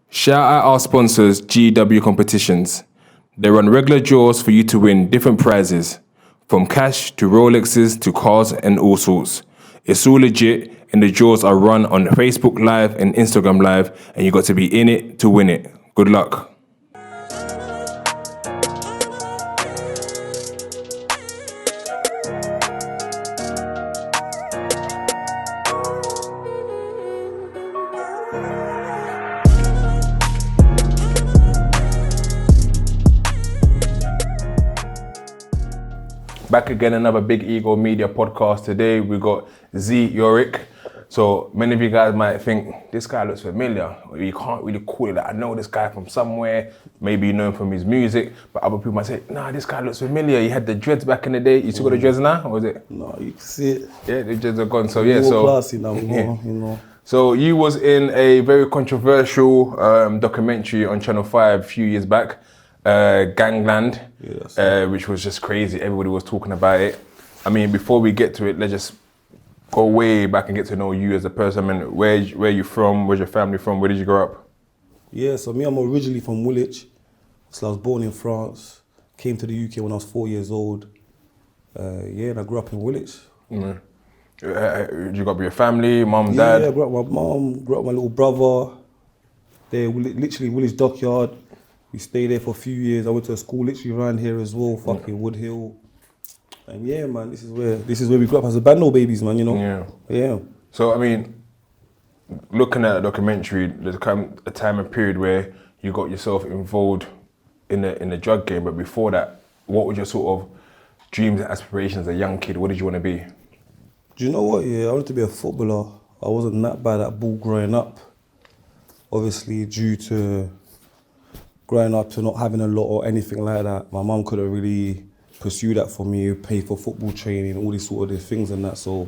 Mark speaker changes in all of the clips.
Speaker 1: Shout out our sponsors, GW Competitions. They run regular draws for you to win different prizes, from cash to Rolexes to cars and all sorts. It's all legit, and the draws are run on Facebook Live and Instagram Live, and you got to be in it to win it. Good luck. Back again, another Big Ego Media podcast. Today we got Zee Yorick. So many of you guys might think this guy looks familiar. You can't really call it that. I know this guy from somewhere. Maybe you know him from his music, but other people might say, nah, this guy looks familiar. He had the dreads back in the day. You still got the dreads now, or is it?
Speaker 2: No, you can see it.
Speaker 1: Yeah, the dreads are gone. So yeah,
Speaker 2: more classy now, more, you know.
Speaker 1: So you was in a very controversial documentary on Channel 5 a few years back. Gangland, which was just crazy. Everybody was talking about it. I mean, before we get to it, let's just go way back and get to know you as a person. I mean, where you from? Where's your family from? Where did you grow up?
Speaker 2: Yeah, so I'm originally from Woolwich. So I was born in France, came to the UK when I was 4 years old. And I grew up in Woolwich.
Speaker 1: Mm. You grew up with your family, mum, dad?
Speaker 2: Yeah, I grew up with my mum, grew up with my little brother. They're literally Woolwich Dockyard. We stayed there for a few years. I went to a school literally around here as well, fucking Wood Hill. And yeah, man, this is where we grew up as a bando babies, man, you know? Yeah.
Speaker 1: So, I mean, looking at the documentary, there's come a time and period where you got yourself involved in the drug game, but before that, what were your sort of dreams and aspirations as a young kid? What did you want to be?
Speaker 2: Do you know what, I wanted to be a footballer. I wasn't that bad at ball growing up. Obviously, due to growing up to not having a lot or anything like that, my mum couldn't really pursue that for me, pay for football training, all these sort of things and that. So,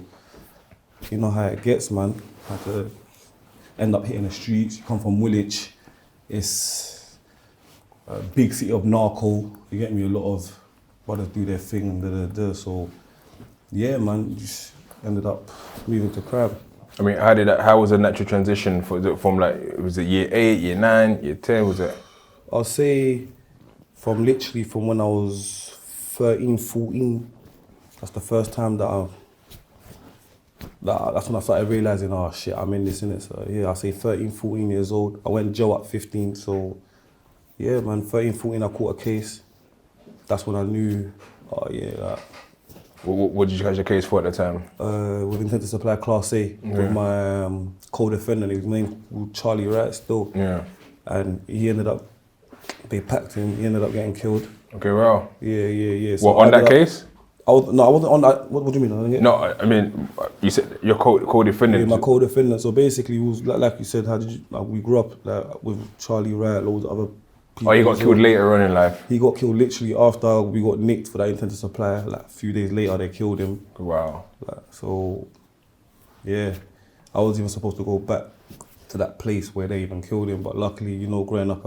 Speaker 2: you know how it gets, man. I had to end up hitting the streets. You come from Woolwich, it's a big city of narco. You get me, a lot of brothers do their thing, So, yeah, man, just ended up moving to crime.
Speaker 1: I mean, how was the natural transition from was it year 8, year 9, year 10, was it?
Speaker 2: I'll say from when I was 13, 14, that's the first time that's when I started realising, oh shit, I'm in this, innit? So yeah, I'll say 13, 14 years old. I went jail at 15, so yeah, man, 13, 14, I caught a case. That's when I knew,
Speaker 1: What did you catch your case for at the time?
Speaker 2: With intent to supply Class A with my co-defendant. His name was Charlie Wright still.
Speaker 1: Yeah.
Speaker 2: And they packed him, he ended up getting killed.
Speaker 1: Okay, wow.
Speaker 2: Yeah.
Speaker 1: So what, on that case?
Speaker 2: I wasn't on that. What do you mean?
Speaker 1: No, I mean, you said your co-defendant.
Speaker 2: Yeah, my co-defendant. So basically, it was like you said, we grew up with Charlie Wright, loads of other people.
Speaker 1: Oh, he got killed later on in life?
Speaker 2: He got killed literally after we got nicked for that intent to supply. Like a few days later, they killed him.
Speaker 1: Wow.
Speaker 2: So, yeah, I was even supposed to go back to that place where they even killed him. But luckily, you know, growing up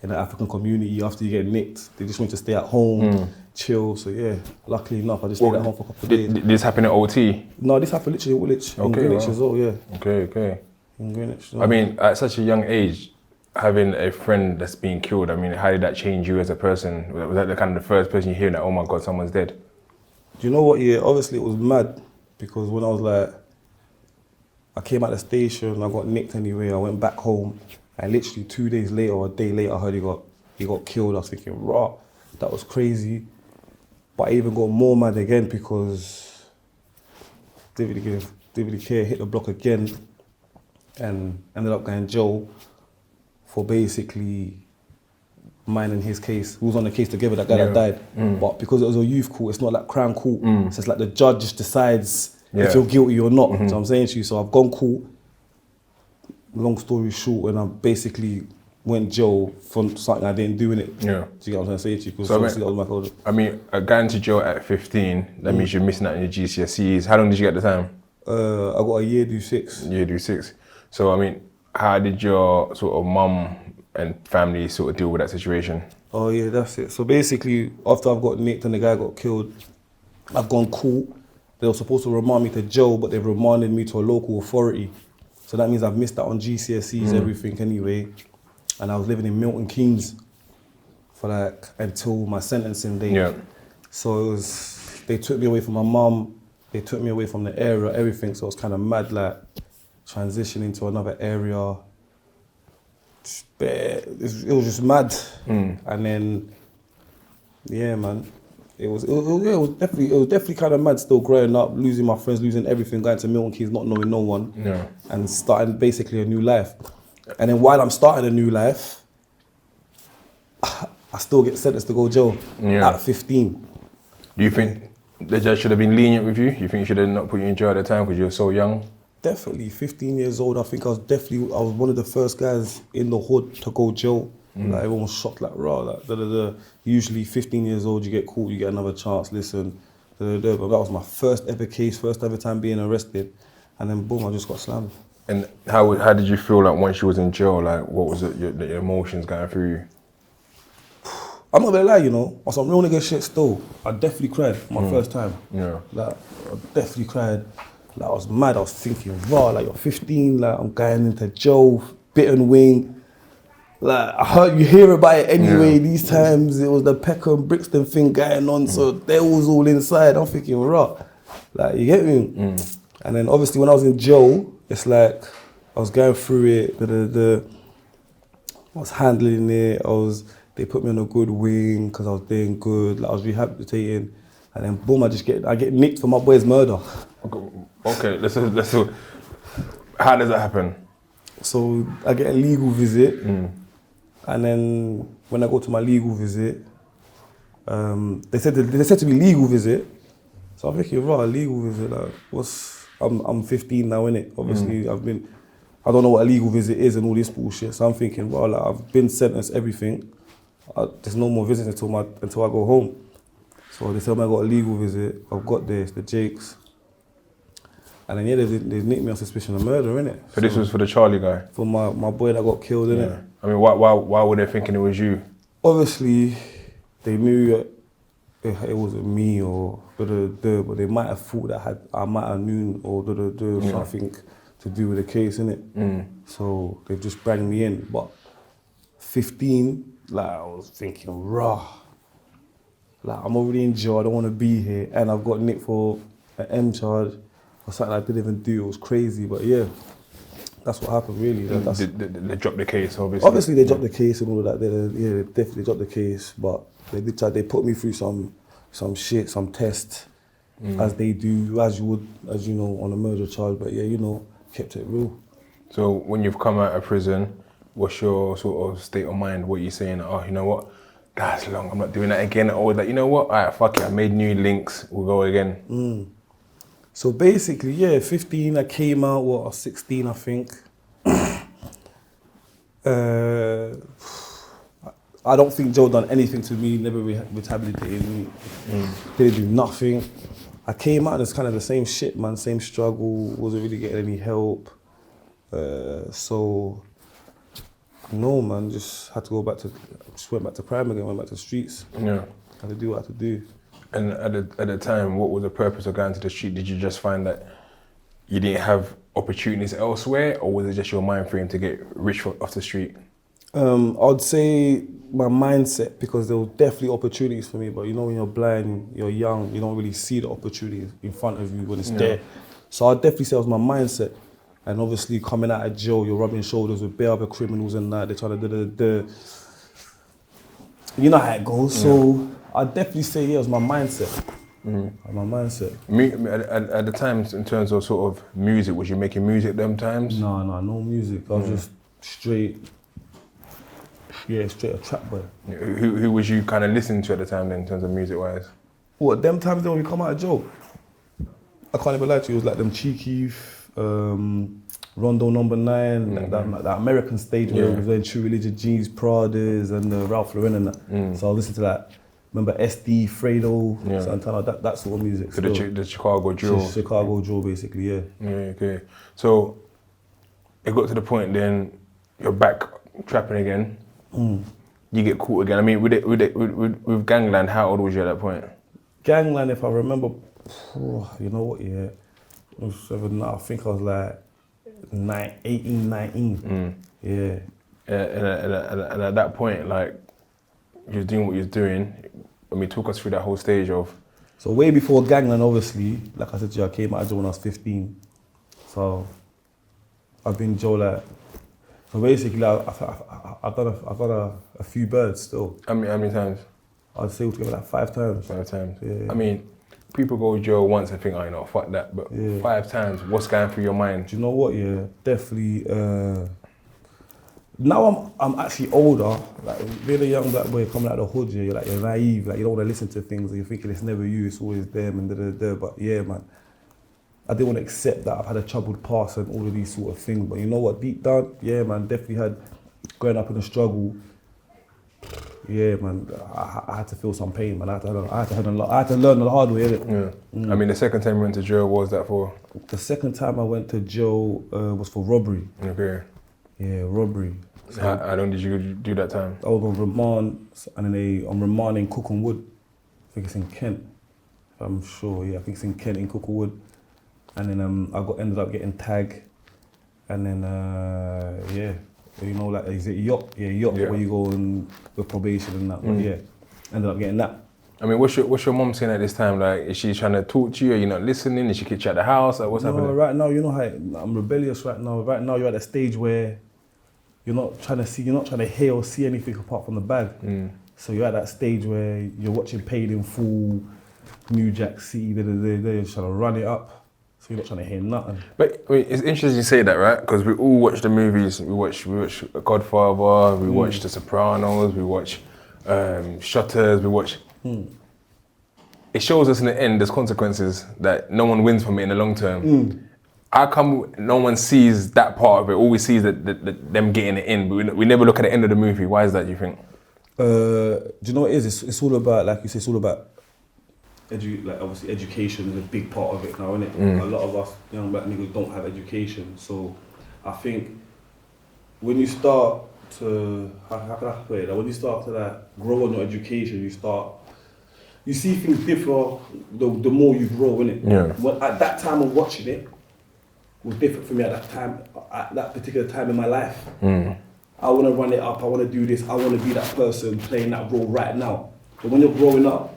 Speaker 2: in the African community, after you get nicked, they just want to stay at home, chill. So yeah, luckily enough, I just stayed at home for a couple of days.
Speaker 1: Did this happen at OT?
Speaker 2: No, this happened literally in Woolwich, in Greenwich as well, yeah.
Speaker 1: Okay.
Speaker 2: In Greenwich.
Speaker 1: I mean, at such a young age, having a friend that's being killed, I mean, how did that change you as a person? Was that the kind of the first person you hear that, oh my God, someone's dead?
Speaker 2: Do you know what, obviously it was mad, because when I was I came out the station, I got nicked anyway, I went back home, and literally 2 days later or a day later, I heard he got killed. I was thinking, rah, that was crazy. But I even got more mad again because didn't really care, hit the block again and ended up going jail for basically mine and his case. We was on the case together, that guy that died. But because it was a youth court, it's not like crown court. So it's like the judge decides if you're guilty or not. So I'm saying to you, so I've gone court. Long story short, and I basically went jail for something I didn't do in it. Yeah. Do you get what I'm trying to say to you? Because obviously that was my fault.
Speaker 1: I mean, going to jail at 15, that means you're missing out on your GCSEs. How long did you get at the time?
Speaker 2: I got a year do 6.
Speaker 1: Year do 6. So, I mean, how did your sort of mum and family sort of deal with that situation?
Speaker 2: Oh yeah, that's it. So basically, after I've got nicked and the guy got killed, I've gone court. They were supposed to remand me to jail, but they've remanded me to a local authority. So that means I've missed out on GCSEs, everything anyway. and I was living in Milton Keynes for like until my sentencing day.
Speaker 1: Yeah.
Speaker 2: So it was, they took me away from my mum, they took me away from the area, everything. So it was kind of mad, like transitioning to another area. It was just mad. And then, yeah, man. It was definitely kind of mad still growing up, losing my friends, losing everything, going to Milton Keynes, not knowing no one, and starting basically a new life. And then while I'm starting a new life, I still get sentenced to go jail at 15.
Speaker 1: Do you think the judge should have been lenient with you? You think he should have not put you in jail at the time because you were so young?
Speaker 2: Definitely, 15 years old. I think I was one of the first guys in the hood to go jail. Like everyone was shocked, like raw, like da. Usually 15 years old, you get caught, you get another chance, listen, But that was my first ever case, first ever time being arrested. And then boom, I just got slammed.
Speaker 1: And how did you feel like once you was in jail? Like what was it, your emotions going through you?
Speaker 2: I'm not gonna lie, you know, on some real nigga shit still, I definitely cried my first time.
Speaker 1: Yeah.
Speaker 2: Like, I definitely cried. Like, I was mad, I was thinking, raw, like, you're 15, like, I'm going into jail, bitten wing. Like, I heard you hear about it anyway, these times, it was the Peckham, Brixton thing going on, so they was all inside. I'm thinking, raw. Like, you get me? And then obviously when I was in jail, it's like, I was going through it, I was handling it, they put me on a good wing because I was doing good, like I was rehabilitating, and then boom, I get nicked for my boy's murder.
Speaker 1: Okay, let's how does that happen?
Speaker 2: So I get a legal visit, and then when I go to my legal visit, they said to me legal visit. So I'm thinking, right, a legal visit, like I'm 15 now, innit? Obviously I don't know what a legal visit is and all this bullshit. So I'm thinking, well, like, I've been sentenced, everything. There's no more visits until I go home. So they tell me I got a legal visit. I've got this, the Jakes. And then they nicked me on suspicion of murder, innit?
Speaker 1: So this was for the Charlie guy?
Speaker 2: For my boy that got killed, innit?
Speaker 1: Yeah. I mean, why were they thinking it was you?
Speaker 2: Obviously, they knew it wasn't me or but they might have thought that I might have known or something to do with the case, innit? So they've just banged me in. But 15, like, I was thinking, raw. Like, I'm already in jail, I don't want to be here, and I've got nicked for an M charge for something I didn't even do. It was crazy, but yeah, that's what happened, really.
Speaker 1: They dropped the case, obviously.
Speaker 2: Obviously, they dropped the case and all of that. They definitely dropped the case, but they put me through some shit, some tests, as they do, as you know, on a murder charge. But yeah, you know, kept it real. So
Speaker 1: when you've come out of prison, what's your sort of state of mind? What are you saying? Oh, you know what? That's long, I'm not doing that again. Or like, you know what? All right, fuck it, I made new links, we'll go again.
Speaker 2: So basically, yeah, 15, I came out, I was 16, I think. I don't think Joe done anything to me, never rehabilitated me, didn't do nothing. I came out and it's kind of the same shit, man, same struggle, wasn't really getting any help. So, no, man, just went back to crime again, went back to the streets.
Speaker 1: Yeah.
Speaker 2: Had to do what I had to do.
Speaker 1: And at the time, what was the purpose of going to the street? Did you just find that you didn't have opportunities elsewhere, or was it just your mind frame to get rich off the street?
Speaker 2: I'd say my mindset, because there were definitely opportunities for me, but you know, when you're blind, you're young, you don't really see the opportunities in front of you when it's there. So I'd definitely say it was my mindset. And obviously coming out of jail, you're rubbing shoulders with bare other criminals and that, they're trying to do you know how it goes. So I'd definitely say, yeah, it was my mindset. My mindset.
Speaker 1: At the times, in terms of sort of music, was you making music them times?
Speaker 2: No music. I was just straight a trap boy.
Speaker 1: Who was you kind of listening to at the time then, in terms of music-wise?
Speaker 2: What, them times then when we come out of jail? I can't even lie to you, it was like them Cheeky, Rondo No. 9, that American stage where it was wearing True Religion jeans, Pradas, and Ralph Lauren and that. So I listened to that. Remember SD, Fredo, Santana, that sort of music.
Speaker 1: So the Chicago drill.
Speaker 2: Chicago drill, basically, yeah. Yeah,
Speaker 1: okay. So it got to the point then you're back trapping again. You get caught again. I mean, with Gangland, how old was you at that point?
Speaker 2: Gangland, if I remember, you know what, yeah, I was 7, I think I was like 18, 19. Yeah.
Speaker 1: And at that point, like, you're doing what you're doing. I mean, talk us through that whole stage of...
Speaker 2: So way before Gangland, obviously, like I said to you, I came out of jail when I was 15. So I've been in jail like... So basically, I've done a few birds still.
Speaker 1: How many times?
Speaker 2: I'd say altogether like 5 times.
Speaker 1: 5 times.
Speaker 2: Yeah.
Speaker 1: I mean, people go to jail once and think, oh, you know, fuck that. But 5 times, what's going through your mind?
Speaker 2: Do you know what? Yeah, definitely. Now I'm actually older. Like being a young black boy coming out of the hood, yeah, you're naive. Like you don't want to listen to things. And you're thinking it's never you, it's always them and da. But yeah, man, I didn't want to accept that I've had a troubled past and all of these sort of things. But you know what? Deep down, yeah, man, definitely had growing up in a struggle. Yeah, man, I had to feel some pain, man. I had to learn the hard way, innit?
Speaker 1: Yeah. I mean, the second time you went to jail, what was that for?
Speaker 2: The second time I went to jail was for robbery.
Speaker 1: Okay.
Speaker 2: Yeah, robbery.
Speaker 1: So how long did you do that time?
Speaker 2: I was on remand, and then on remand in Cookham. I think it's in Kent. I'm sure, yeah, I think it's in Kent, in Cookham. And then ended up getting tagged. And then, yeah, you know, like, is it yacht? Yeah, yacht, where you go and with probation and that. But yeah, ended up getting that.
Speaker 1: I mean, what's your mom saying at this time? Like, is she trying to talk to you? Are you not listening? Is she kicked you out the house? Like, what's happening?
Speaker 2: Right now, you know how I'm rebellious right now. Right now, you're at a stage where you're not trying to hear or see anything apart from the bag. So you're at that stage where you're watching Paid in Full, New Jack City, you're trying to run it up. So you're not trying to hear nothing.
Speaker 1: But I mean, it's interesting you say that, right? Because we all watch the movies. We watch Godfather, we watch The Sopranos, we watch Shutters, we watch... It shows us in the end there's consequences that no one wins from it in the long term. How come no one sees that part of it? All we see is that them getting it in, but we never look at the end of the movie. Why is that, do you think?
Speaker 2: Do you know what it is? It's all about, like you say, it's all about obviously education is a big part of it now, isn't it? A lot of us young black niggas don't have education. So I think when you start to, how can I put it? Like when you start to like grow on your education, you see things differ the more you grow, innit?
Speaker 1: Yeah.
Speaker 2: Well, at that time of watching it, was different for me at that particular time in my life. I want to run it up, I want to do this, I want to be that person playing that role right now. But when you're growing up,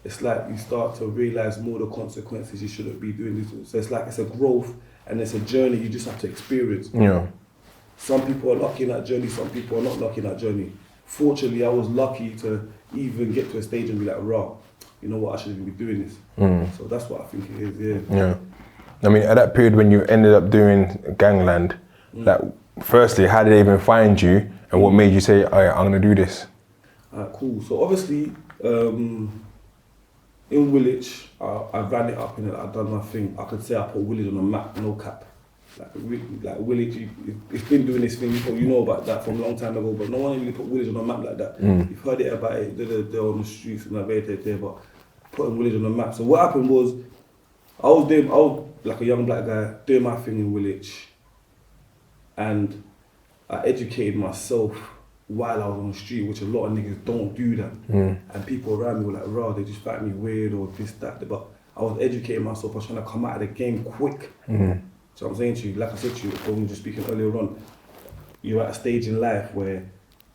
Speaker 2: it's like you start to realise more the consequences you shouldn't be doing this. So it's like it's a growth and it's a journey you just have to experience.
Speaker 1: Yeah.
Speaker 2: Some people are lucky in that journey, some people are not lucky in that journey. Fortunately, I was lucky to even get to a stage and be like, raw, you know what, I shouldn't even be doing this. So that's what I think it is,
Speaker 1: Yeah. I mean, at that period when you ended up doing Gangland, like, firstly, how did they even find you and what made you say, all right, I'm going to do this?
Speaker 2: Cool. So obviously, in Woolwich, I ran it up and I've done my thing. I could say I put Woolwich on the map, no cap. Like Woolwich, it's been doing this thing, you know about that from a long time ago, but no one really put Woolwich on the map like that. You've heard it about it, they're on the streets and there, but putting Woolwich on the map. So what happened was, I was like a young black guy, doing my thing in Woolwich, and I educated myself while I was on the street, which a lot of niggas don't do that. And people around me were like, raw, they just find me weird or this, that, but I was educating myself, I was trying to come out of the game quick. So I'm saying to you, like I said to you, when we were just speaking earlier on, you're at a stage in life where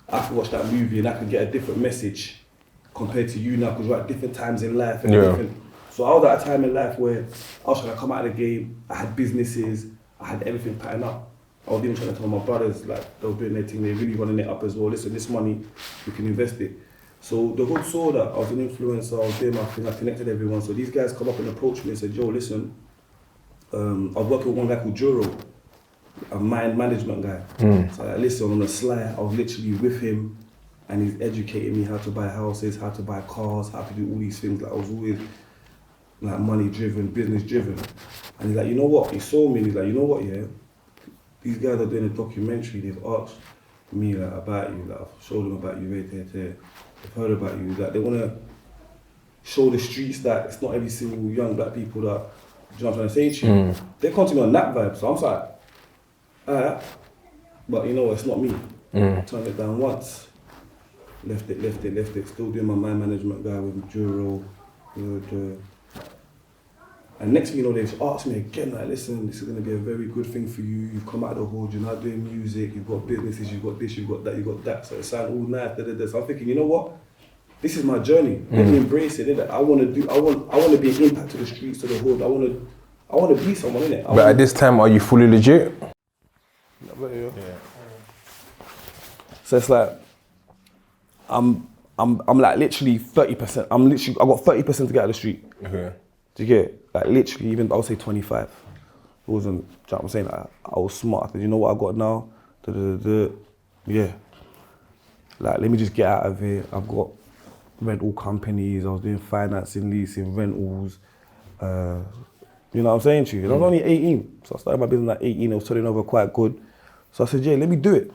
Speaker 2: I could watch that movie and I could get a different message compared to you now, because we're at different times in life and different. So I was at a time in life where I was trying to come out of the game, I had businesses, I had everything patterned up. I was even trying to tell my brothers, like, they were doing their thing, they're really running it up as well. Listen, this money, we can invest it. So the hood saw that I was an influencer, I was doing my thing, I connected everyone. So these guys come up and approach me and said, yo, listen, I was working with one guy called Jordy, a mind management guy. So I listen, on the sly, I was literally with him and he's educating me how to buy houses, how to buy cars, how to do all these things. Like I was always like money driven, business driven. And he's like, you know what? He saw me and he's like, you know what, yeah? These guys are doing a documentary, they've asked me like, about you, like, I've showed them about you, they've heard about you, like, they want to show the streets that it's not every single young black people that, do you know what I'm trying to say to you? They come to me on that vibe, so I'm like, alright, but you know what, it's not me. Turned it down once, left it, still doing my mind management guy with Juro, And next thing you know, they've asked me again, like, listen, this is going to be a very good thing for you. You've come out of the hood, you're not doing music, you've got businesses, you've got this, you've got that, you've got that. So it sounds all nice, So I'm thinking, you know what? This is my journey. Let me embrace it, innit? I want to be an impact to the streets, to the hood. I want to be someone, innit?
Speaker 1: But at this time, are you fully legit?
Speaker 2: Yeah. So it's like, I'm like literally 30%. I got 30% to get out of the street.
Speaker 1: Okay.
Speaker 2: Do you get it? Like literally, even I would say 25. It wasn't, do you know what I'm saying? Like, I was smart. I said, you know what I got now? Yeah. Like, let me just get out of it. I've got rental companies. I was doing financing, leasing, rentals. You know what I'm saying to you? And I was only 18. So I started my business at 18. I was turning over quite good. So I said, yeah, let me do it.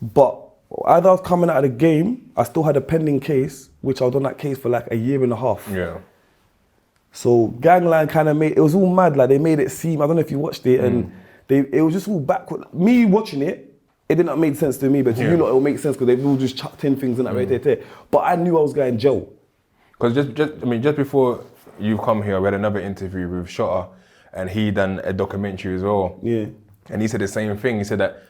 Speaker 2: But as I was coming out of the game, I still had a pending case, which I was on that case for like a year and a half.
Speaker 1: Yeah.
Speaker 2: So Gangland kind of it was all mad, like they made it seem, I don't know if you watched it, and it was just all backward. Me watching it, it didn't make sense to me, but to you lot, it will make sense because they've all just chucked in things and that right there. But I knew I was going to jail.
Speaker 1: Because just before you come here, we had another interview with Shotta, and he done a documentary as well.
Speaker 2: Yeah.
Speaker 1: And he said the same thing. He said that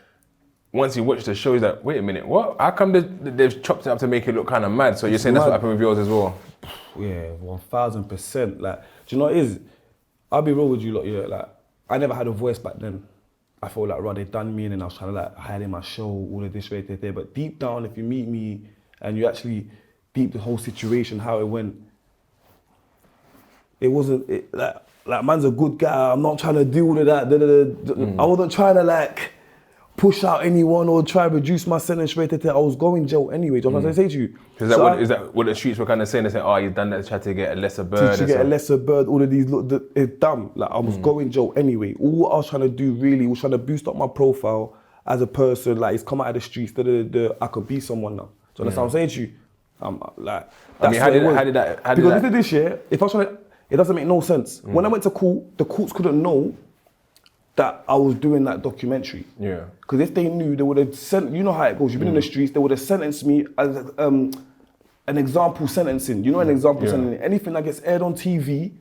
Speaker 1: once he watched the show, he's like, wait a minute, what? How come they've chopped it up to make it look kind of mad? So you're saying that's what happened with yours as well?
Speaker 2: Yeah, 1000%. Like, do you know what it is? I'll be real with you lot, yeah. Like, I never had a voice back then. I felt like, right, they done me, and then I was trying to like hide in my show, all of this, right there. But deep down, if you meet me and you actually deep the whole situation, how it went, it wasn't, like man's a good guy. I'm not trying to do all of that. I wasn't trying to like push out anyone or try to reduce my sentence rate. I was going jail anyway. Do you know what I'm trying to say to you?
Speaker 1: Is that what the streets were kind of saying? They say, oh, you've done that to try to get a lesser bird.
Speaker 2: To get a lesser bird, all of these, look, it's dumb. Like, I was going jail anyway. All I was trying to do really was trying to boost up my profile as a person. Like, it's come out of the streets, I could be someone now. So that's what I'm saying to you. Like,
Speaker 1: I mean, how did that?
Speaker 2: Because this is this year, if I was trying to, it doesn't make no sense. When I went to court, the courts couldn't know that I was doing that documentary.
Speaker 1: Yeah.
Speaker 2: Because if they knew, they would have sent, you know how it goes, you've been in the streets, they would have sentenced me as an example sentencing. You know an example sentencing? Anything that gets aired on TV,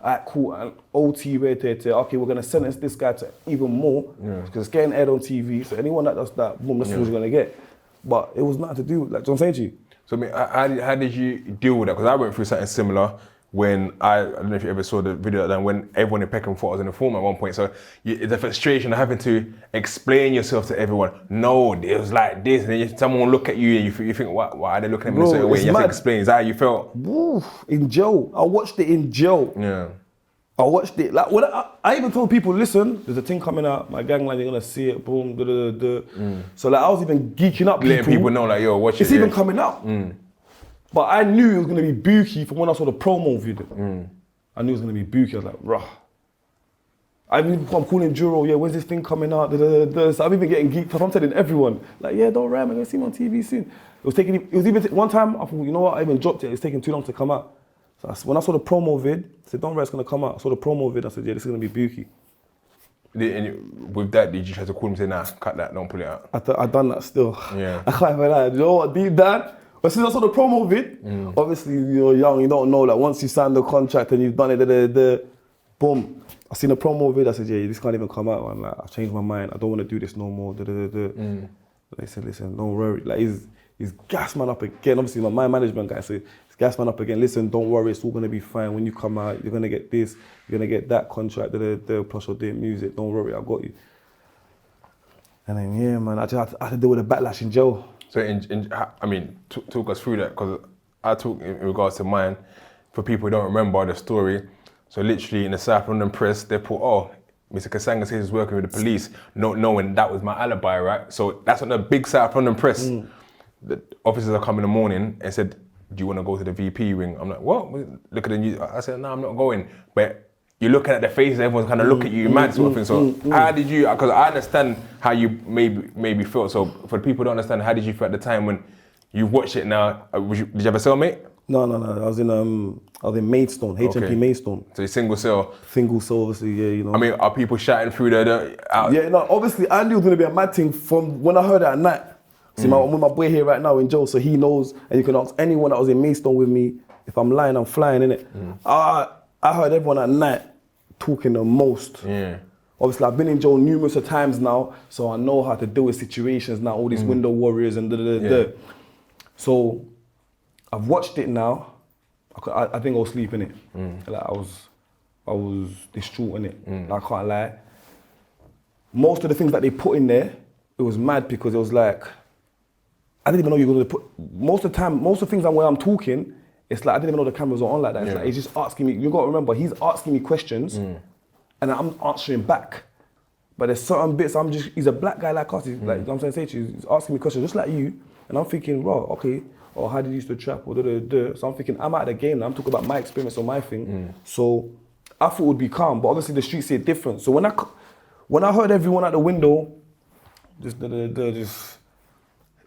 Speaker 2: at court and OT, okay, we're going to sentence this guy to even more, because it's getting aired on TV, so anyone that does that, boom, that's what you're going to get. But it was nothing to do with, like, do you know what I'm saying to you? So
Speaker 1: I mean, how did you deal with that? Because I went through something similar when I don't know if you ever saw the video that when everyone in Peckham thought I was in the form at one point. So the frustration of having to explain yourself to everyone. No, it was like this, and then someone will look at you and you think, why are they looking at me in a certain way? You have to explain. Is that how you felt?
Speaker 2: Woo, in jail. I watched it in jail.
Speaker 1: Yeah.
Speaker 2: I watched it. Like, when I even told people, listen, there's a thing coming out, my Gangland, you're gonna see it, boom, So like, I was even geeking up
Speaker 1: letting people know, like, yo, watch it.
Speaker 2: It's even coming out. But I knew it was going to be booky from when I saw the promo video. I knew it was going to be booky. I was like, rah. I'm calling Juro, yeah, when's this thing coming out? So I'm even getting geeked up. I'm telling everyone, like, yeah, don't ram, I'm going to see him on TV soon. It was even, one time, I thought, you know what, I even dropped it. It's taking too long to come out. So when I saw the promo vid, I said, don't worry, it's going to come out. I saw the promo vid, I said, yeah, this is going to be booky.
Speaker 1: And with that, did you try to call him and say, nah, cut that, don't pull it out?
Speaker 2: I done that still.
Speaker 1: Yeah.
Speaker 2: I can't even lie. You know what, deep down, but since I saw the promo vid, obviously you're young, you don't know, like once you sign the contract and you've done it, boom. I seen the promo vid, I said, yeah, this can't even come out, man. Like, I've changed my mind, I don't want to do this no more. They said, listen, don't worry. Like, he's gas man up again. Obviously, my management guy said, he's gas man up again. Listen, don't worry, it's all going to be fine. When you come out, you're going to get this, you're going to get that contract, plus you're doing music. Don't worry, I got you. And then, yeah, man, I just had to deal with the backlash in jail.
Speaker 1: So, I mean, talk us through that, because I talk in regards to mine, for people who don't remember the story. So literally in the South London press, they put, oh, Mr. Kasanga says he's working with the police, not knowing that was my alibi, right? So that's on the big South London press. The officers are coming in the morning and said, do you want to go to the VP wing? I'm like, what? Look at the news. I said, no, I'm not going. But you're looking at the faces, everyone's kind of looking at you, mad sort of thing. So how did you, because I understand how you maybe felt. So for the people who don't understand, how did you feel at the time when you watched it now? Did you have a cellmate?
Speaker 2: No. I was in Maidstone, HMP Maidstone.
Speaker 1: So you're single cell?
Speaker 2: Single cell, obviously, yeah, you know.
Speaker 1: I mean, are people shouting through out?
Speaker 2: Yeah, no, obviously I knew it was going to be a mad thing from when I heard it at night. See, I'm with my boy here right now in Joe, so he knows, and you can ask anyone that was in Maidstone with me, if I'm lying, I'm flying, innit? I I heard everyone at night talking the most.
Speaker 1: Yeah.
Speaker 2: Obviously, I've been in jail numerous of times now, so I know how to deal with situations now, all these window warriors and da. So, I've watched it now. I didn't go sleep in it. Like, I was distraught in it. I can't lie. Most of the things that they put in there, it was mad because it was like, I didn't even know you were going to put, most of the things where I'm talking, it's like, I didn't even know the cameras were on like that. It's like, he's just asking me, you got to remember, he's asking me questions and I'm answering back. But there's certain bits, he's a black guy like us, he's like, you know what I'm saying to you, he's asking me questions just like you, and I'm thinking, right, okay, or how did you used to trap, or So I'm thinking, I'm out of the game now, I'm talking about my experience or my thing. So I thought it would be calm, but obviously the streets say it different. So when I heard everyone at the window, just,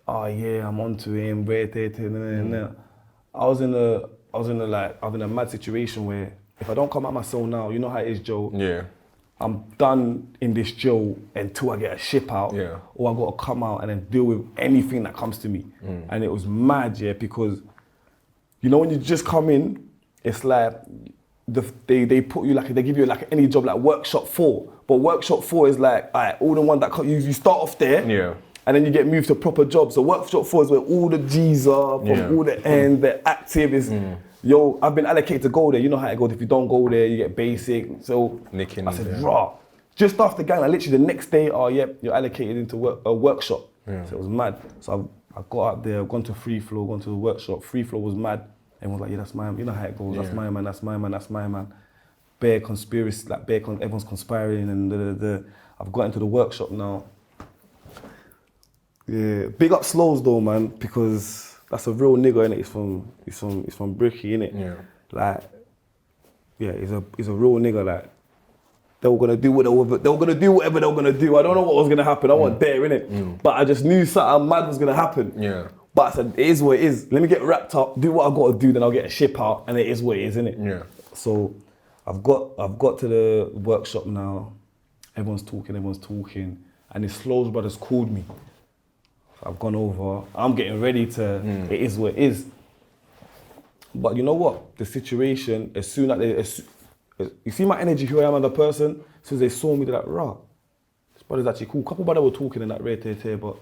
Speaker 2: oh yeah, I'm onto him, I was in a mad situation where if I don't come out my cell now, you know how it is, Joe.
Speaker 1: Yeah.
Speaker 2: I'm done in this jail until I get a ship out, or I got to come out and then deal with anything that comes to me. And it was mad, because you know when you just come in, it's like they put you like, they give you like any job like workshop 4, but workshop 4 is like, all right, all the one that you start off there, and then you get moved to proper jobs. So workshop 4 is where all the G's are from all the ends, the active is. Yo, I've been allocated to go there. You know how it goes. If you don't go there, you get basic. So
Speaker 1: Nicking
Speaker 2: I said, raw. Just after Gangland, literally the next day, you're allocated into a workshop. So it was mad. So I got up there, I've gone to free flow, gone to the workshop. Free flow was mad. Everyone's like, yeah, that's my man. You know how it goes. That's my man, that's my man, that's my man. Bare conspiracy, like everyone's conspiring and I've got into the workshop now. Yeah, big up Slows though, man, because that's a real nigga, innit? He's from Bricky, innit? Yeah. Like, yeah, he's a real nigga. Like, they were gonna do whatever they were gonna do. I don't know what was gonna happen. I wasn't there, innit? But I just knew something mad was gonna happen. Yeah. But I said, it is what it is. Let me get wrapped up, do what I gotta do, then I'll get a ship out, and it is what it is, innit? Yeah. So I've got to the workshop now. Everyone's talking, and the Slows brothers called me. I've gone over, I'm getting ready to, it is what it is. But you know what? The situation, as soon as you see my energy, who I am as a person, as soon as they saw me, they're like, rah, this brother's actually cool. Couple brothers were talking in that rate here, but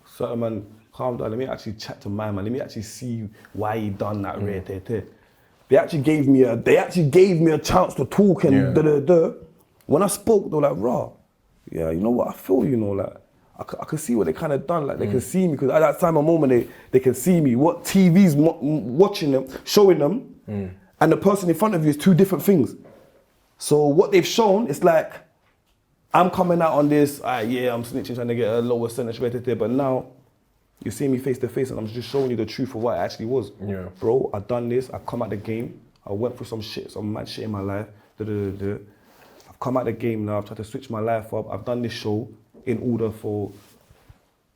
Speaker 2: certain man, calm down, let me actually chat to my man, let me actually see why he done that rate here. They actually gave me a chance to talk and When I spoke, they were like, rah, yeah, you know what, I feel, you know, like, I could see what they kind of done, like they can see me, because at that time of moment, they can see me. What TV's watching them, showing them, and the person in front of you is two different things. So what they've shown, it's like, I'm coming out on this, I'm snitching, trying to get a lower sentence rated there, but now, you see me face to face and I'm just showing you the truth of what it actually was. Yeah. Bro, I've done this, I've come out the game, I went through some mad shit in my life, I've come out the game now, I've tried to switch my life up, I've done this show, in order for,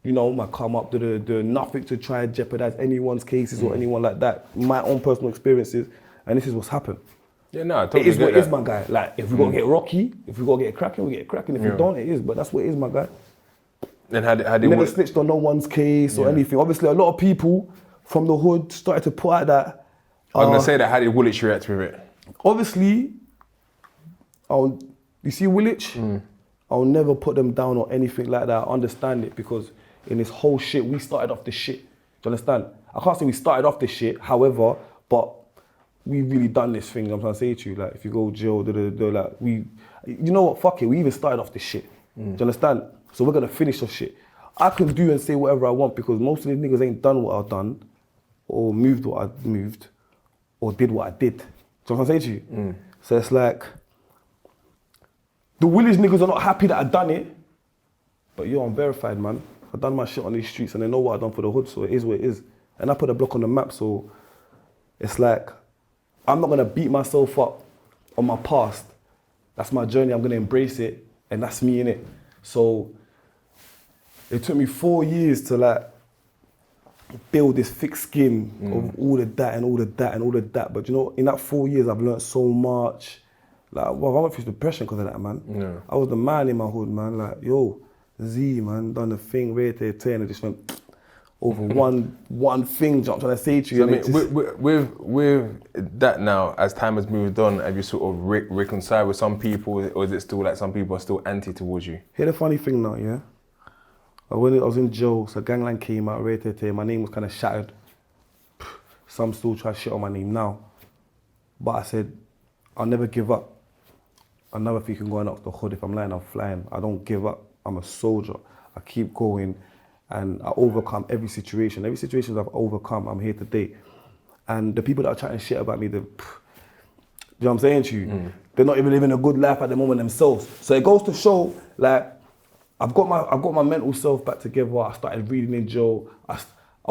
Speaker 2: you know, my come up, nothing to try and jeopardize anyone's cases or anyone like that. My own personal experiences, and this is what's happened. Yeah, no, I totally get that. It is what it is, my guy. Like, if we gotta get rocky, if we gotta get cracking, we get cracking. If we don't, it is. But that's what it is, my guy.
Speaker 1: And how did
Speaker 2: never snitched on no one's case or anything. Obviously, a lot of people from the hood started to put out that.
Speaker 1: I was gonna say that. How did Woolwich react with it?
Speaker 2: Obviously, you see Woolwich. I'll never put them down or anything like that. I understand it because in this whole shit, we started off this shit. Do you understand? I can't say we started off this shit, however, but we really done this thing. I'm trying to say to you, like, if you go jail, like, you know what, fuck it, we even started off this shit. Do you understand? So we're gonna finish off shit. I can do and say whatever I want because most of these niggas ain't done what I've done, or moved what I moved, or did what I did. Do you know what I'm saying to you? So it's like, the Woolwich niggas are not happy that I done it, but yo, I'm verified, man. I done my shit on these streets and they know what I done for the hood, so it is what it is. And I put a block on the map, so it's like, I'm not gonna beat myself up on my past. That's my journey, I'm gonna embrace it, and that's me, innit? So, it took me 4 years to like, build this thick skin of all of that and all of that and all of that. But you know, in that 4 years, I've learned so much. Like, well, I went through depression because of that, man. Yeah. I was the man in my hood, man. Like, yo, Z, man, done the thing, right there, and it just went, over one thing. Do you know what I'm trying to say to you?
Speaker 1: So, I mean, with that now, as time has moved on, have you sort of reconciled with some people, or is it still like some people are still anti towards you?
Speaker 2: Here's the funny thing now, yeah? When I was in jail, so Gangland came out, my name was kind of shattered. Some still try shit on my name now. But I said, I'll never give up. Another thing can go and knock the hood. If I'm lying, I'm flying. I don't give up. I'm a soldier. I keep going and I overcome every situation. Every situation I've overcome, I'm here today. And the people that are chatting shit about me, you know what I'm saying to you? They're not even living a good life at the moment themselves. So it goes to show, like, I've got my mental self back together. I started reading in jail. I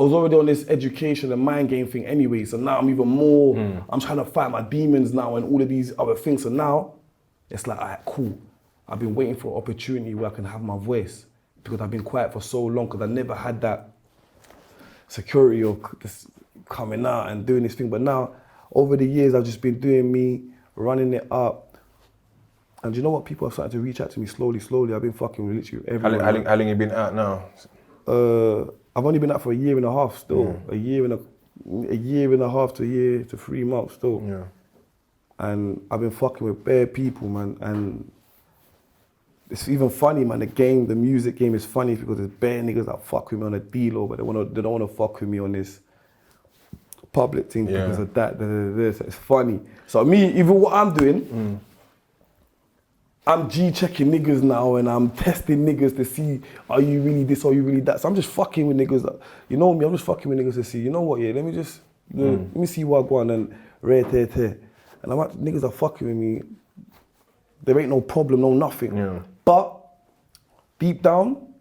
Speaker 2: was already on this education and mind game thing anyway, so now I'm even more, I'm trying to fight my demons now and all of these other things. So now, it's like, all right, cool. I've been waiting for an opportunity where I can have my voice because I've been quiet for so long because I never had that security of just coming out and doing this thing. But now, over the years, I've just been doing me, running it up. And you know what? People are starting to reach out to me slowly. I've been fucking literally everywhere.
Speaker 1: How long have you been out now?
Speaker 2: I've only been out for a year and a half still. A year and a half to a year to 3 months still.
Speaker 1: Yeah. And
Speaker 2: I've been fucking with bare people, man. And it's even funny, man. The music game is funny because there's bare niggas that fuck with me on a deal, but they don't want to fuck with me on this public thing because of that. So it's funny. So me, even what I'm doing, I'm G-checking niggas now and I'm testing niggas to see, are you really this, are you really that? So I'm just fucking with niggas. You know me, I'm just fucking with niggas to see, you know what, yeah, let me see what I go on and rare. And I'm like, niggas are fucking with me. There ain't no problem, no nothing.
Speaker 1: Yeah.
Speaker 2: But deep down,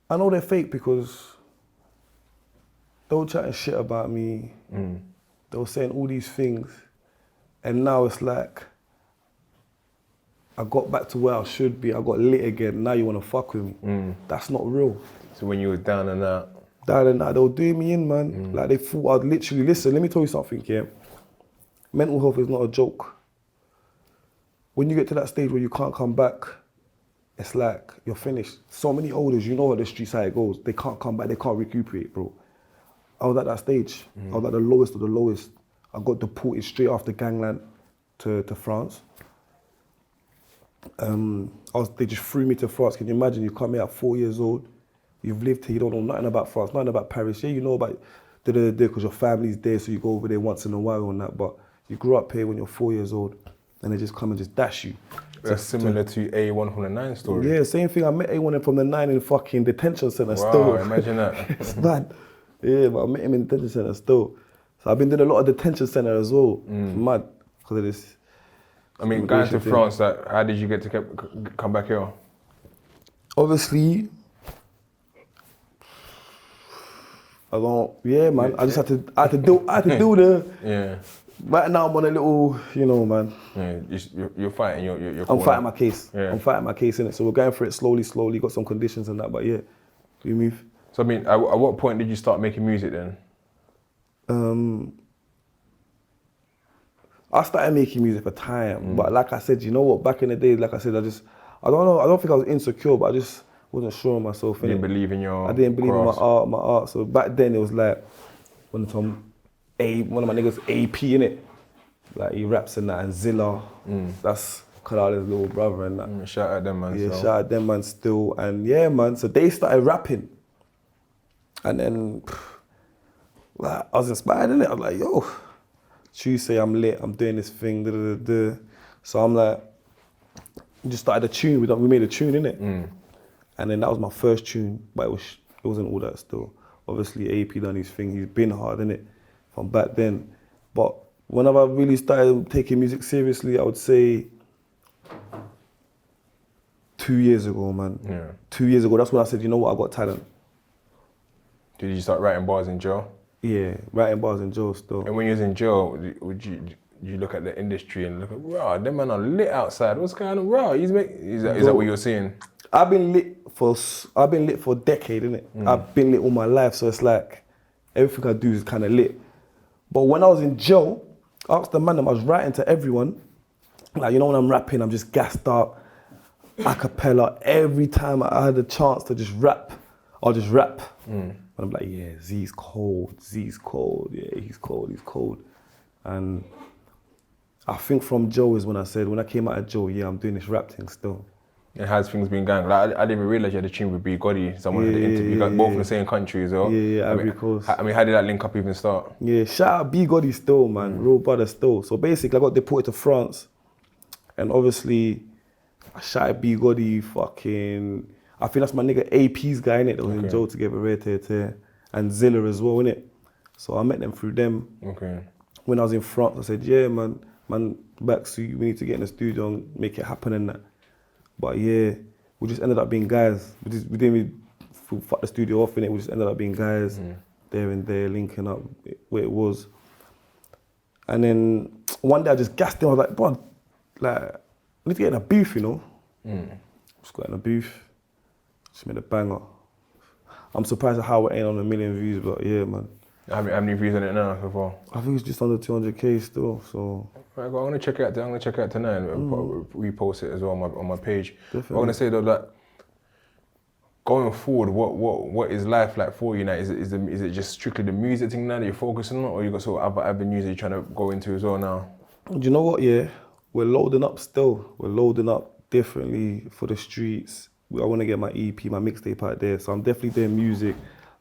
Speaker 2: I know they're fake because they were chatting shit about me. They were saying all these things. And now it's like, I got back to where I should be. I got lit again. Now you want to fuck with me. That's not real.
Speaker 1: So when you were down and out?
Speaker 2: Down and out, they were doing me in, man. Like they thought I'd literally, listen, let me tell you something, yeah. Mental health is not a joke. When you get to that stage where you can't come back, it's like you're finished. So many olders, you know what the streets how it goes. They can't come back, they can't recuperate, bro. I was at that stage. I was at the lowest of the lowest. I got deported straight after Gangland to France. They just threw me to France. Can you imagine? You come here at 4 years old, you've lived here, you don't know nothing about France, nothing about Paris. Yeah, you know about because your family's there, so you go over there once in a while and that, but you grew up here when you're 4 years old, and they just come and just dash you.
Speaker 1: That's similar to A1 from the 9 story.
Speaker 2: Yeah, same thing. I met A1 from the 9 in fucking detention center
Speaker 1: still. Wow, imagine that.
Speaker 2: It's mad. Yeah, but I met him in detention center still. So I've been doing a lot of detention center as well. It's mad because of this.
Speaker 1: I mean, going to France, how did you get to come back here?
Speaker 2: Obviously, man. I just had to do the.
Speaker 1: Yeah.
Speaker 2: Right now I'm on a little, man.
Speaker 1: Yeah, you're fighting.
Speaker 2: I'm fighting my case.
Speaker 1: Yeah.
Speaker 2: I'm fighting my case in it. So we're going for it slowly. Got some conditions and that, but yeah, we move.
Speaker 1: So I mean, at what point did you start making music then?
Speaker 2: I started making music for time, but like I said, you know what? Back in the day, like I said, I don't know. I don't think I was insecure, but I just wasn't sure of myself.
Speaker 1: You didn't believe in your.
Speaker 2: I didn't believe
Speaker 1: craft.
Speaker 2: in my art. So back then it was like one of my niggas AP innit, like he raps and that, and Zilla. That's Kalala's little brother and that.
Speaker 1: Shout out them man.
Speaker 2: Yeah, shout out them man still, and yeah man. So they started rapping, and then like, I was inspired innit. I was like, yo. Tuesday, I'm lit, I'm doing this thing, So I'm like, we just started a tune, we made a tune, innit? And then that was my first tune, but it wasn't all that still. Obviously, AP done his thing, he's been hard, innit? From back then. But whenever I really started taking music seriously, I would say 2 years ago, man. Yeah. 2 years ago, that's when I said, you know what, I got talent.
Speaker 1: Did you start writing bars in jail?
Speaker 2: Yeah, writing bars in jail still.
Speaker 1: And when you was in jail, would you look at the industry and look at, raw, them man are lit outside. What's going on, raw? Is that what you're seeing? I've been lit for a decade, innit? I've been lit all my life, so it's like everything I do is kind of lit. But when I was in jail, I asked the man, I was writing to everyone. Like, when I'm rapping, I'm just gassed up, a cappella. Every time I had a chance to just rap,
Speaker 2: I'll just rap. And I'm like, yeah, Zee's cold, yeah, he's cold. And I think from Joe is when I said, when I came out of Joe, yeah, I'm doing this rap thing still.
Speaker 1: And how's things been going? Like, I didn't even realise you had a tune with B Gotti. Someone had an interview, both in the same country as well.
Speaker 2: Yeah, Ivory Coast.
Speaker 1: I mean, how did that link up even start?
Speaker 2: Yeah, shout out B Gotti still, man, real brother still. So basically, I got deported to France, and obviously, I shouted B Gotti, I think that's my nigga AP's guy, innit? That was in Joe together, right, and Zilla as well, innit? So I met them through them.
Speaker 1: Okay.
Speaker 2: When I was in France, I said, yeah, man, back, so we need to get in the studio and make it happen and that. But yeah, we just ended up being guys. We didn't really fuck the studio off, innit? We just ended up being guys, there and there, linking up where it was. And then one day I just gassed him, I was like, bro, like, I need to get in a booth, you know? Just got in a booth, just made a banger. I'm surprised at how it ain't on 1 million views, but yeah, man.
Speaker 1: How many views on it now so far?
Speaker 2: I think it's just under 200K still, so.
Speaker 1: Right, I'm gonna check it out. I'm gonna check it out tonight and repost it as well on my page.
Speaker 2: Definitely.
Speaker 1: I'm gonna say though that going forward, what is life like for you now? Is it just strictly the music thing now that you're focusing on, or you got sort of other avenues that you're trying to go into as well now?
Speaker 2: Do you know what? Yeah, we're loading up still. We're loading up differently for the streets. I want to get my EP, my mixtape out there. So I'm definitely doing music.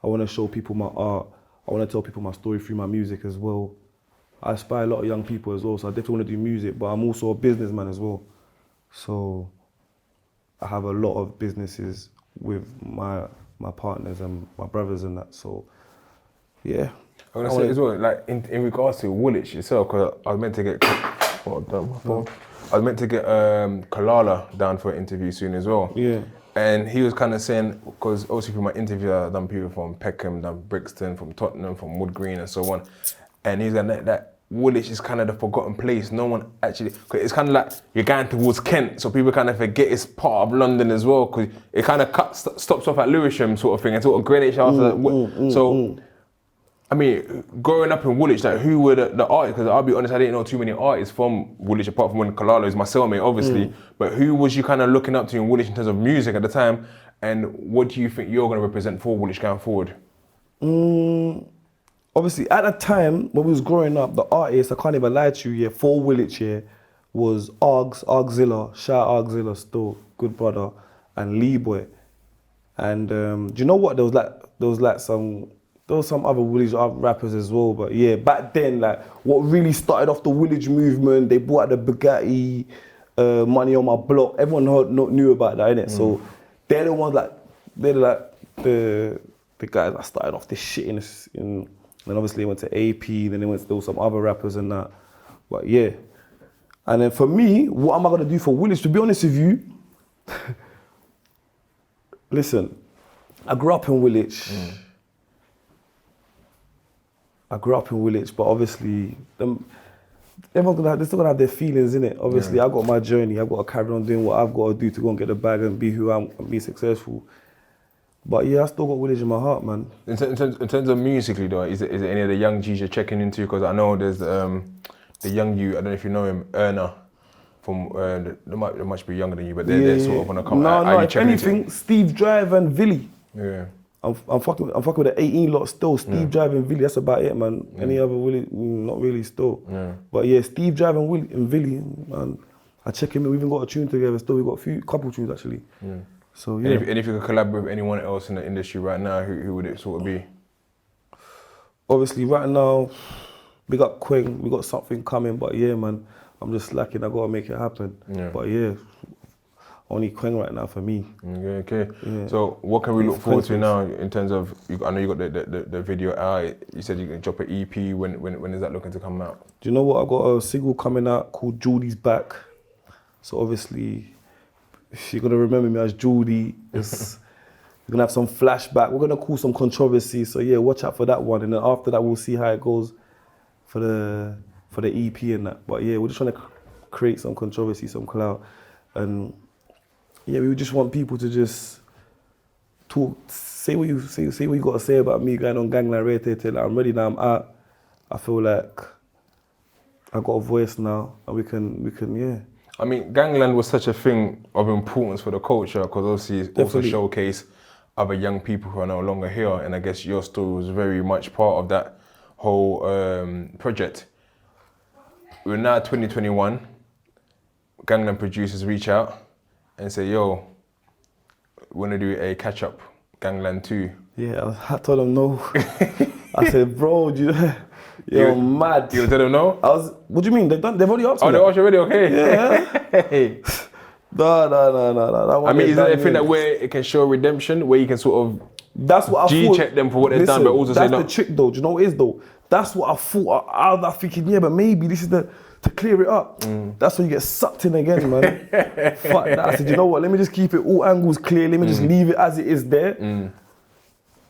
Speaker 2: I want to show people my art. I want to tell people my story through my music as well. I inspire a lot of young people as well, so I definitely want to do music, but I'm also a businessman as well. So I have a lot of businesses with my partners and my brothers and that, so yeah.
Speaker 1: I'm gonna say as well, like in regards to Woolwich itself, because I was meant to get Kalala down for an interview soon as well.
Speaker 2: Yeah.
Speaker 1: And he was kind of saying, because obviously from my interview, I've done people from Peckham, done Brixton, from Tottenham, from Wood Green and so on. And he's like, that Woolwich is kind of the forgotten place. No one actually, cause it's kind of like you're going towards Kent, so people kind of forget it's part of London as well, because it kind of stops off at Lewisham sort of thing, and sort of Greenwich after that. I mean, growing up in Woolwich, like who were the artists? Because I'll be honest, I didn't know too many artists from Woolwich, apart from when Kalala is my cellmate, obviously. But who was you kind of looking up to in Woolwich in terms of music at the time? And what do you think you're going to represent for Woolwich going forward?
Speaker 2: Obviously, at the time when we was growing up, the artists, I can't even lie to you, for Woolwich, was Argzilla, shout out Argzilla still, good brother, and Lee Boy. And do you know what? There was some other Woolwich rappers as well, but yeah, back then, like, what really started off the Woolwich movement, they bought out the Bugatti, Money on My Block, everyone knew about that, innit? So they're the ones, the guys that started off this shit and obviously they went to AP, then they went to some other rappers and that, but yeah. And then for me, what am I gonna do for Woolwich? To be honest with you, listen, I grew up in Woolwich. But obviously, they're still gonna have their feelings, innit? Obviously, I got my journey. I got to carry on doing what I've got to do to go and get the bag and be who I am and be successful. But yeah, I still got Woolwich in my heart, man. In
Speaker 1: terms of musically, though, is it any of the young G's you're checking into? Because I know there's the young you. I don't know if you know him, Erna. From they might be younger than you, but they're sort of gonna come.
Speaker 2: No. If anything, Steve Drive and Villy.
Speaker 1: Yeah.
Speaker 2: I'm fucking with the 18 lot still. Steve Drive and Villy, that's about it, man. Any other Willie, not really still. Yeah. But yeah, Steve Drive and Villy, man. I check him in. We even got a tune together still. We got a couple tunes actually. Yeah. So yeah.
Speaker 1: And if you could collaborate with anyone else in the industry right now, who would it sort of be?
Speaker 2: Obviously, right now, we got Quang. We got something coming, but yeah, man. I'm just slacking. I gotta make it happen. Yeah. But yeah. Only Quang right now for me.
Speaker 1: Okay. Yeah. So what can we look forward to now in terms of, I know you got the video out, you said you're going to drop an EP, when is that looking to come out?
Speaker 2: Do you know what, I got a single coming out called Jordy's Back. So obviously, if you're going to remember me as Jordy, you're going to have some flashback, we're going to cause some controversy, so yeah, watch out for that one, and then after that we'll see how it goes for the EP and that. But yeah, we're just trying to create some controversy, some clout, and yeah, we just want people to just talk, say what you got to say about me going on Gangland Radio. Like, I'm ready now, I'm out. I feel like I got a voice now, and we can, yeah.
Speaker 1: I mean, Gangland was such a thing of importance for the culture, because obviously it's also showcased other young people who are no longer here, and I guess your story was very much part of that whole project. We're now 2021. Gangland producers reach out and say, "Yo, we want to do a catch-up, Gangland 2."
Speaker 2: Yeah, I told them no. I said, bro, you're mad.
Speaker 1: You tell them no?
Speaker 2: What do you mean? They've already asked me.
Speaker 1: Oh, they asked you already? Okay.
Speaker 2: Yeah. No.
Speaker 1: I mean, is that a thing that where it can show redemption, where you can sort of
Speaker 2: that's what I thought.
Speaker 1: G-check them for what they've done, but also say no?
Speaker 2: That's the trick though. Do you know what it is though? That's what I thought. I was thinking, yeah, but maybe this is to clear it up. That's when you get sucked in again, man. Fuck that. I said, you know what? Let me just keep it all angles clear. Let me just leave it as it is there.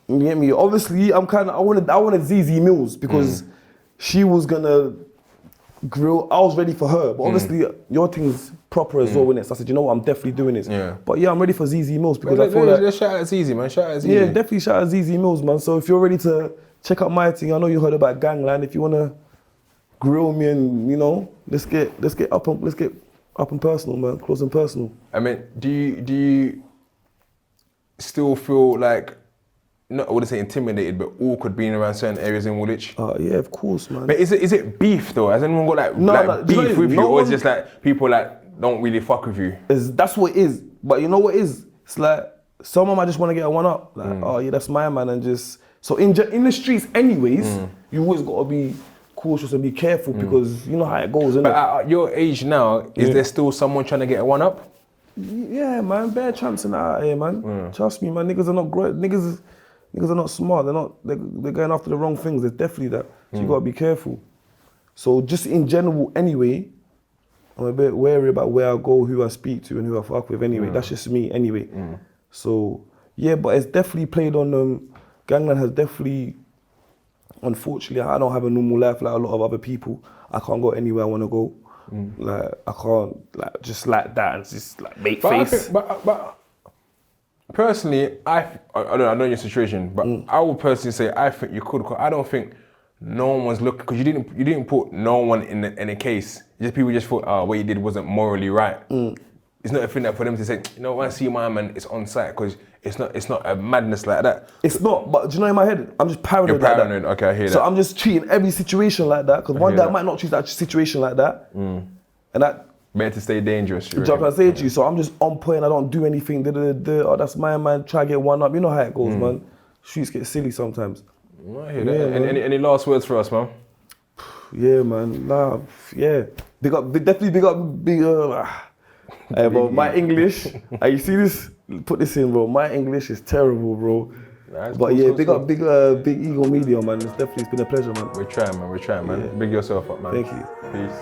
Speaker 2: You get me? Obviously, I wanted Zee Mills because she was gonna grill. I was ready for her, but obviously your thing's proper as well, innit? So I said, you know what? I'm definitely doing this.
Speaker 1: Yeah.
Speaker 2: But yeah, I'm ready for Zee Mills because I feel like
Speaker 1: let's shout out Zee, man. Shout out Zee.
Speaker 2: yeah, definitely shout out Zee Mills, man. So if you're ready to check out my thing, I know you heard about Gangland. If you wanna grill me and let's get up and personal, man. Close and personal.
Speaker 1: I mean, do you still feel like, not I wouldn't say intimidated, but awkward being around certain areas in Woolwich?
Speaker 2: Yeah, of course, man.
Speaker 1: But is it beef though? Has anyone got like beef with you, or is it just like people like don't really fuck with you?
Speaker 2: That's what it is. But you know what it is? It's like someone might just want to get a one up. Like, oh yeah, that's my man, and just so in the streets, anyways, you always gotta be cautious and be careful because you know how it goes. Innit?
Speaker 1: But at your age now, is there still someone trying to get a one up?
Speaker 2: Yeah, man, bare champs in that out here, man. Trust me, man. Niggas are not great. Niggas are not smart. They're going after the wrong things. There's definitely that. So you gotta be careful. So just in general, anyway, I'm a bit wary about where I go, who I speak to, and who I fuck with. Anyway, that's just me. Anyway, so yeah, but it's definitely played on. Gangland has definitely. Unfortunately, I don't have a normal life like a lot of other people. I can't go anywhere I want to go. Like I can't just like that and just like make face.
Speaker 1: But personally, I don't know your situation, but I would personally say I think you could. Cause I don't think no one was looking, because you didn't put no one in a case. Just people just thought, what you did wasn't morally right. It's not a thing that for them to say, when I see my man, it's on site, because it's not a madness like that.
Speaker 2: It's not, but do you know, in my head, I'm just paranoid.
Speaker 1: You're paranoid, okay, I hear that.
Speaker 2: So I'm just treating every situation like that, because one day I might not treat that situation like that, and that.
Speaker 1: Better to stay dangerous.
Speaker 2: Do you know what I'm saying to you? So I'm just on point, I don't do anything, oh, that's my man, try to get one up. You know how it goes, man. Streets get silly sometimes.
Speaker 1: I hear that. Any last words for us, man?
Speaker 2: Yeah, man, yeah. Definitely big up. Hey, bro, my English, you see this? Put this in, bro. My English is terrible, bro. But cool, yeah, big Ego Media, man. It's been a pleasure, man.
Speaker 1: We're trying, man. Yeah. Big yourself up, man.
Speaker 2: Thank you.
Speaker 1: Peace.